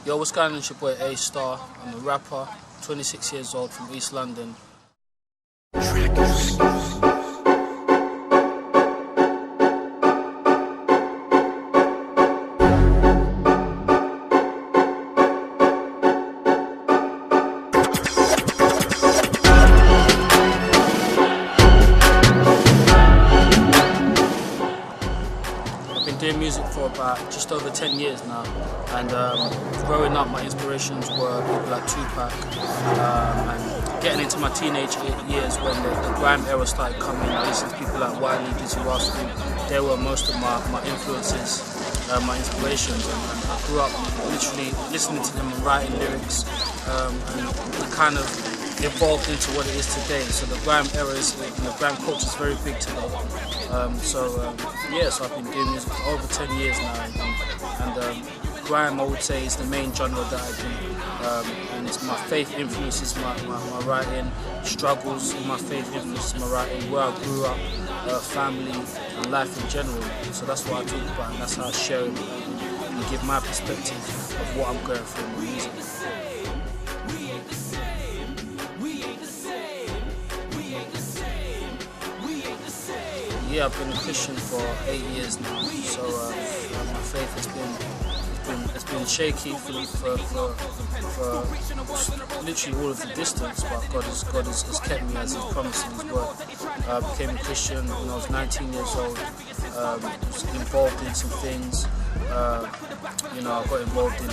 Yo, what's going on? It's your boy A Star. I'm a rapper, 26 years old from East London. I've been doing music for about just over 10 years now, and growing up my inspirations were people like Tupac, and getting into my teenage years when the grime era started coming, I listened to people like Wiley, Dizzy Rascal. They were most of my influences, my inspirations, and I grew up literally listening to them and writing lyrics, and it kind of evolved into what it is today. So the grime era the grime culture is very big today. So I've been doing music for over 10 years now, and grime, I would say, is the main genre that I do, and it's my faith influences my writing, struggles in my faith influences my writing, where I grew up, family and life in general. So that's what I talk about, and that's how I share it and give my perspective of what I'm going through in my music. Yeah, I've been a Christian for 8 years now, so my faith has been shaky for literally all of the distance, but God has kept me as He's promised in His word. I became a Christian when I was 19 years old. Was involved in some things. I got involved in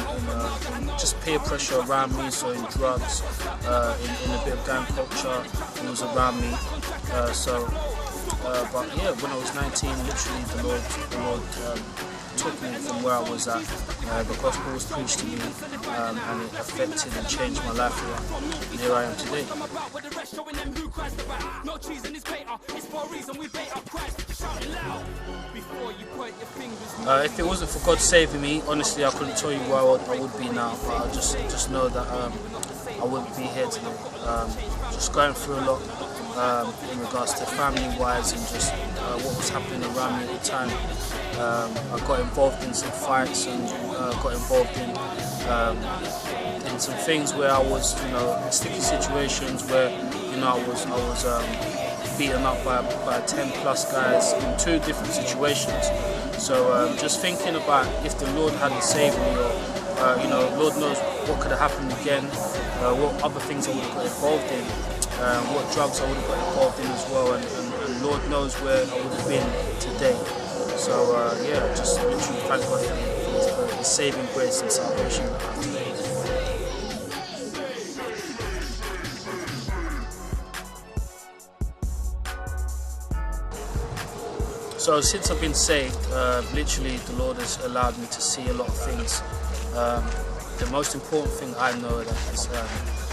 just peer pressure around me, so in drugs, in a bit of gang culture. It was around me. But yeah, when I was 19, literally the Lord took me from where I was at. The gospel was preached to me, and it affected and changed my life around. And here I am today. If it wasn't for God saving me, honestly, I couldn't tell you where I would be now. But I just know that I wouldn't be here today. Just going through a lot. In regards to family-wise and just what was happening around me at the time. I got involved in some fights and got involved in some things where I was, in sticky situations where, I was beaten up by 10 plus guys in 2 different situations. So just thinking about if the Lord hadn't saved me, or Lord knows what could have happened again, what other things I would have got involved in. What drugs I would have got involved in as well, and Lord knows where I would have been today. So just literally thank God for His saving grace and salvation that I have today. So since I've been saved, literally the Lord has allowed me to see a lot of things. The most important thing I know that is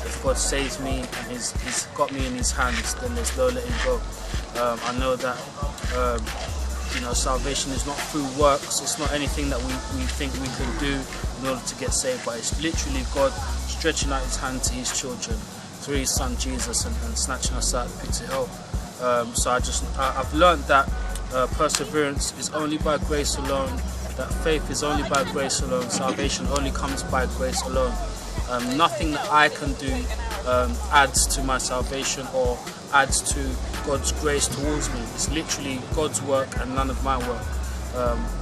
if God saves me and He's got me in His hands, then there's no letting go. I know that salvation is not through works. It's not anything that we think we can do in order to get saved, but it's literally God stretching out His hand to His children through His Son Jesus and snatching us out of the pits of hell. So I've learned that perseverance is only by grace alone, that faith is only by grace alone, salvation only comes by grace alone. Nothing that I can do adds to my salvation or adds to God's grace towards me. It's literally God's work and none of my work.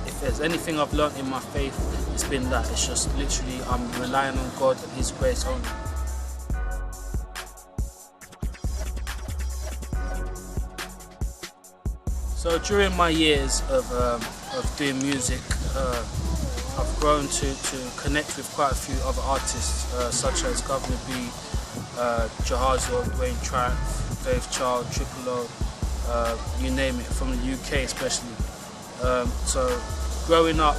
If there's anything I've learned in my faith, it's been that. It's just literally I'm relying on God and His grace only. So during my years of doing music, I've grown to connect with quite a few other artists, such as Governor B, Jahazio, Dwayne Triumph, Faith Child, Triple O, you name it, from the UK especially. So growing up,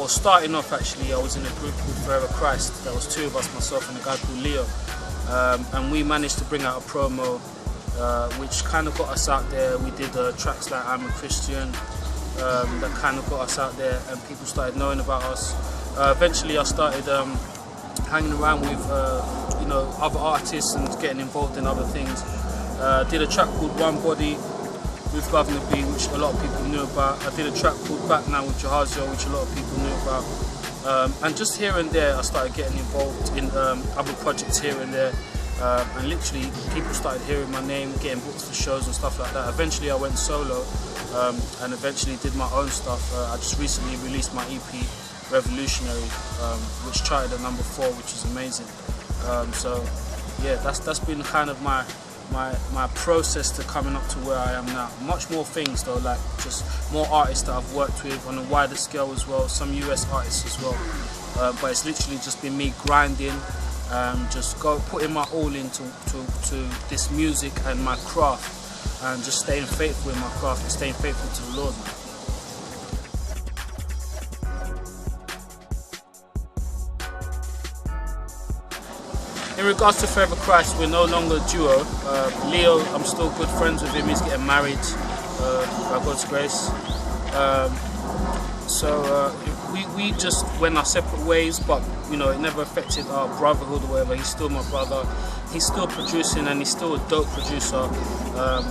starting off actually, I was in a group called Forever Christ. There was 2 of us, myself and a guy called Leo, and we managed to bring out a promo which kind of got us out there. We did tracks like I'm a Christian, that kind of got us out there and people started knowing about us. Eventually I started hanging around with other artists and getting involved in other things. Did a track called One Body with Governor B, which a lot of people knew about. I did a track called Back Now with Jahazio, which a lot of people knew about. And just here and there I started getting involved in other projects here and there, and literally people started hearing my name, getting booked for shows and stuff like that. Eventually I went solo, and eventually did my own stuff. I just recently released my EP Revolutionary, which charted at number 4, which is amazing. So yeah, that's been kind of my process to coming up to where I am now. Much more things though, like just more artists that I've worked with on a wider scale as well, some US artists as well. But it's literally just been me grinding, just putting my all into this music and my craft, and just staying faithful in my craft and staying faithful to the Lord. In regards to Forever Christ, we're no longer a duo. Leo, I'm still good friends with him. He's getting married by God's grace. We just went our separate ways, but you know, it never affected our brotherhood or whatever. He's still my brother. He's still producing, and he's still a dope producer.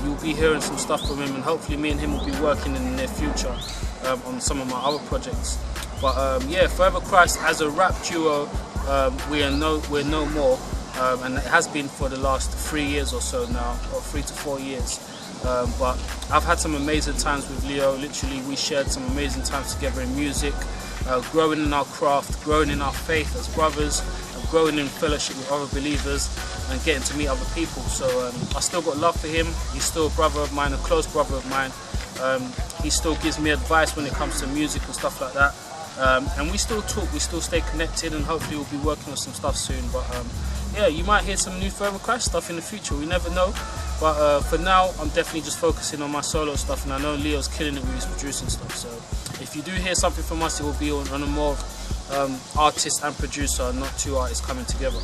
You'll be hearing some stuff from him, and hopefully me and him will be working in the near future on some of my other projects. But yeah, Forever Christ as a rap duo, we're no more. And it has been for the last 3 years or so now, or 3 to 4 years. But I've had some amazing times with Leo. Literally, we shared some amazing times together in music, growing in our craft, growing in our faith as brothers, growing in fellowship with other believers, and getting to meet other people. So I still got love for him. He's still a brother of mine, a close brother of mine. He still gives me advice when it comes to music and stuff like that. And we still talk, we still stay connected, and hopefully we'll be working on some stuff soon. But yeah, you might hear some new Forever Christ stuff in the future, we never know. But for now, I'm definitely just focusing on my solo stuff, and I know Leo's killing it with his producing stuff. So if you do hear something from us, it will be on a more artist and producer, not two artists coming together.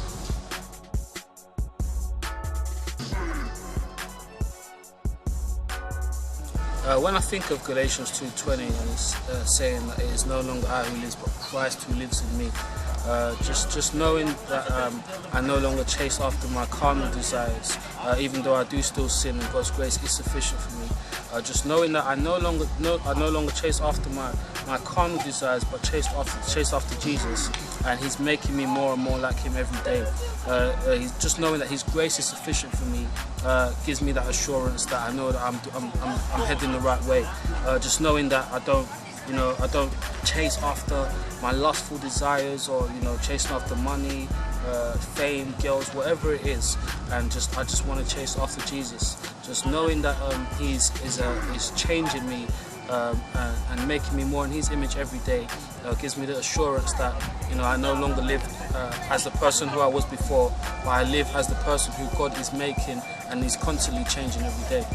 When I think of Galatians 2:20 and it's saying that it is no longer I who lives, but Christ who lives in me, just knowing that I no longer chase after my carnal desires, even though I do still sin, and God's grace is sufficient for me. Just knowing that I no longer chase after my carnal desires, but chase after Jesus, and He's making me more and more like Him every day. Just knowing that His grace is sufficient for me gives me that assurance that I know that I'm heading the right way. Just knowing that I don't chase after my lustful desires, or chasing after money, fame, girls, whatever it is, and I just want to chase after Jesus. Just knowing that He's changing me and making me more in His image every day gives me the assurance that I no longer live as the person who I was before, but I live as the person who God is making, and He's constantly changing every day.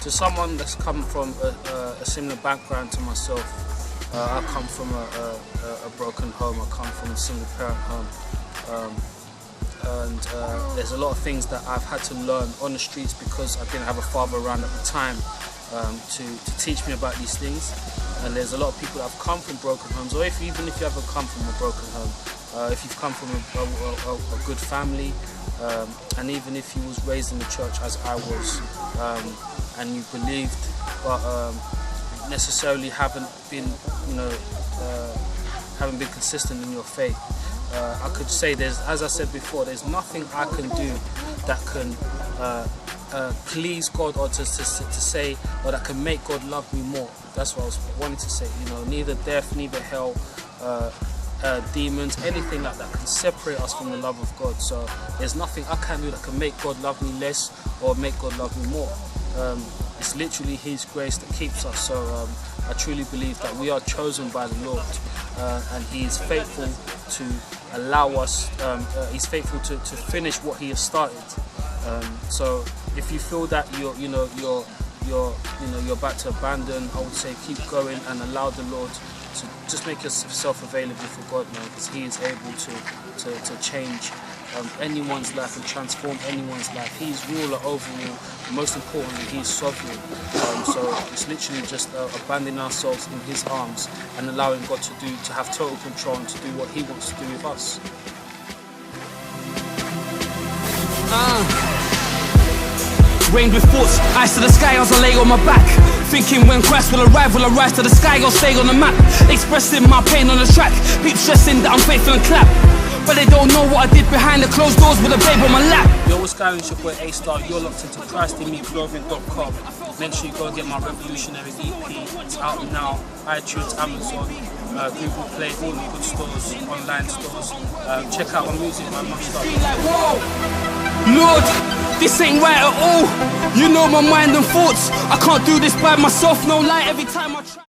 To someone that's come from a similar background to myself, I come from a broken home. I come from a single parent home, and there's a lot of things that I've had to learn on the streets because I didn't have a father around at the time to teach me about these things. And there's a lot of people that have come from broken homes, or even if you haven't come from a broken home, if you've come from a good family, and even if you was raised in the church as I was, and you believed, but necessarily haven't been consistent in your faith. I could say as I said before, there's nothing I can do that can please God, or to say, or that can make God love me more. That's what I was wanting to say. Neither death, neither hell, demons, anything like that can separate us from the love of God. So there's nothing I can do that can make God love me less or make God love me more. It's literally His grace that keeps us. So I truly believe that we are chosen by the Lord, and He is faithful to allow us. He's faithful to finish what He has started. So if you feel that you're about to abandon, I would say keep going and allow the Lord to just make yourself available for God, man, because He is able to change anyone's life and transform anyone's life. He's ruler over all. Most importantly, He's sovereign. So it's literally just abandoning ourselves in His arms and allowing God to have total control and to do what He wants to do with us. Rained with thoughts, eyes to the sky as I lay on my back. Thinking when Christ will arrive, will I rise to the sky or stay on the map? Expressing my pain on the track, peep stressing that I'm faithful and clap. But they don't know what I did behind the closed doors with a babe on my lap. Yo, what's going on? It's your boy A-Star. You're locked into ChristInMeClothing.com. Make sure you go get my Revolutionary EP. It's out now. iTunes, Amazon, Google Play, all the good stores, online stores. Check out my music, my stuff. Lord, this ain't right at all. You know my mind and thoughts. I can't do this by myself, no lie. Every time I try